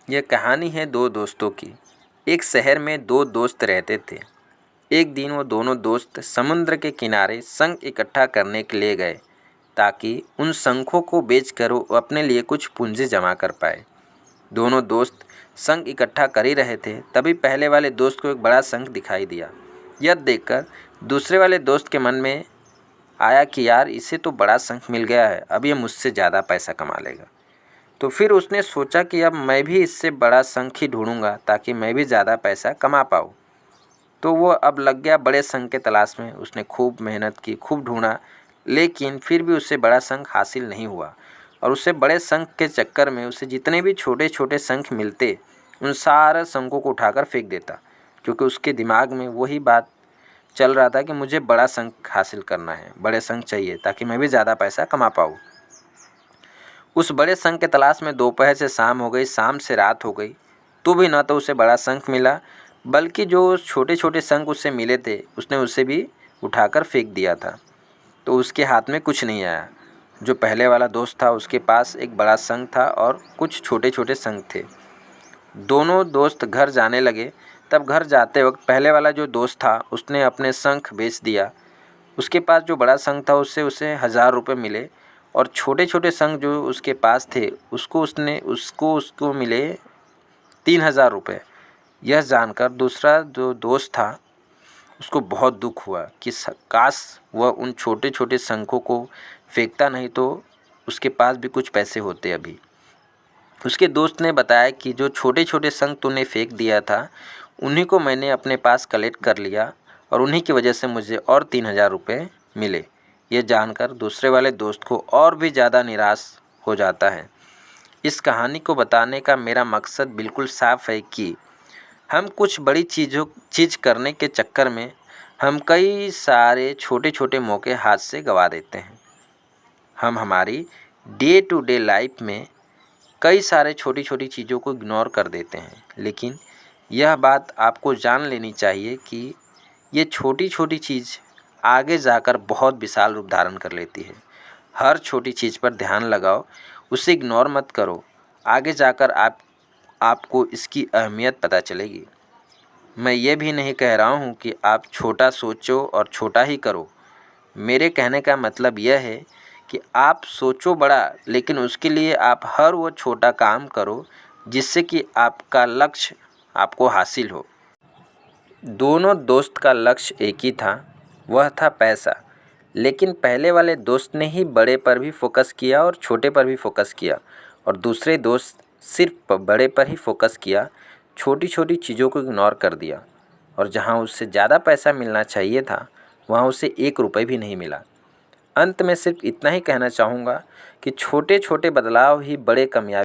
यह कहानी है दो दोस्तों की। एक शहर में दो दोस्त रहते थे। एक दिन वो दोनों दोस्त समुद्र के किनारे शंख इकट्ठा करने के लिए गए ताकि उन शंखों को बेचकर वो अपने लिए कुछ पूंजी जमा कर पाए। दोनों दोस्त शंख इकट्ठा कर ही रहे थे, तभी पहले वाले दोस्त को एक बड़ा शंख दिखाई दिया। यह देखकर दूसरे वाले दोस्त के मन में आया कि यार, इसे तो बड़ा शंख मिल गया है, अब ये मुझसे ज़्यादा पैसा कमा लेगा। तो फिर उसने सोचा कि अब मैं भी इससे बड़ा शंख ही ढूंढूंगा ताकि मैं भी ज़्यादा पैसा कमा पाऊँ। तो वो अब लग गया बड़े शंख के तलाश में। उसने खूब मेहनत की, खूब ढूंढा, लेकिन फिर भी उससे बड़ा शंख हासिल नहीं हुआ। और उससे बड़े शंख के चक्कर में उसे जितने भी छोटे छोटे शंख मिलते, उन सारे शंखों को उठाकर फेंक देता, क्योंकि उसके दिमाग में वही बात चल रहा था कि मुझे बड़ा शंख हासिल करना है, बड़े शंख चाहिए ताकि मैं भी ज़्यादा पैसा कमा पाऊँ। उस बड़े शंख के तलाश में दोपहर से शाम हो गई, शाम से रात हो गई, तो भी न तो उसे बड़ा शंख मिला, बल्कि जो छोटे छोटे शंख उससे मिले थे उसने उसे भी उठाकर फेंक दिया था। तो उसके हाथ में कुछ नहीं आया। जो पहले वाला दोस्त था उसके पास एक बड़ा शंख था और कुछ छोटे छोटे शंख थे। दोनों दोस्त घर जाने लगे। तब घर जाते वक्त पहले वाला जो दोस्त था उसने अपने शंख बेच दिया। उसके पास जो बड़ा शंख था उससे उसे 1000 रुपये मिले, और छोटे छोटे शंख जो उसके पास थे उसको मिले 3000 रुपये। यह जानकर दूसरा जो दोस्त था उसको बहुत दुख हुआ कि काश वह उन छोटे छोटे शंखों को फेंकता, नहीं तो उसके पास भी कुछ पैसे होते अभी। उसके दोस्त ने बताया कि जो छोटे छोटे शंख तूने फेंक दिया था उन्हीं को मैंने अपने पास कलेक्ट कर लिया, और उन्हीं की वजह से मुझे और 3000 रुपये मिले। ये जानकर दूसरे वाले दोस्त को और भी ज़्यादा निराश हो जाता है। इस कहानी को बताने का मेरा मकसद बिल्कुल साफ है कि हम कुछ बड़ी चीज़ करने के चक्कर में हम कई सारे छोटे छोटे मौके हाथ से गंवा देते हैं। हम हमारी डे टू डे लाइफ में कई सारे छोटी छोटी चीज़ों को इग्नोर कर देते हैं, लेकिन यह बात आपको जान लेनी चाहिए कि ये छोटी छोटी चीज़ आगे जाकर बहुत विशाल रूप धारण कर लेती है। हर छोटी चीज़ पर ध्यान लगाओ, उसे इग्नोर मत करो। आगे जाकर आपको इसकी अहमियत पता चलेगी। मैं ये भी नहीं कह रहा हूँ कि आप छोटा सोचो और छोटा ही करो। मेरे कहने का मतलब यह है कि आप सोचो बड़ा, लेकिन उसके लिए आप हर वो छोटा काम करो जिससे कि आपका लक्ष्य आपको हासिल हो। दोनों दोस्त का लक्ष्य एक ही था, वह था पैसा। लेकिन पहले वाले दोस्त ने ही बड़े पर भी फोकस किया और छोटे पर भी फोकस किया, और दूसरे दोस्त सिर्फ बड़े पर ही फोकस किया, छोटी छोटी चीज़ों को इग्नोर कर दिया। और जहाँ उससे ज़्यादा पैसा मिलना चाहिए था वहाँ उसे 1 रुपये भी नहीं मिला। अंत में सिर्फ इतना ही कहना चाहूँगा कि छोटे छोटे बदलाव ही बड़े कामयाबी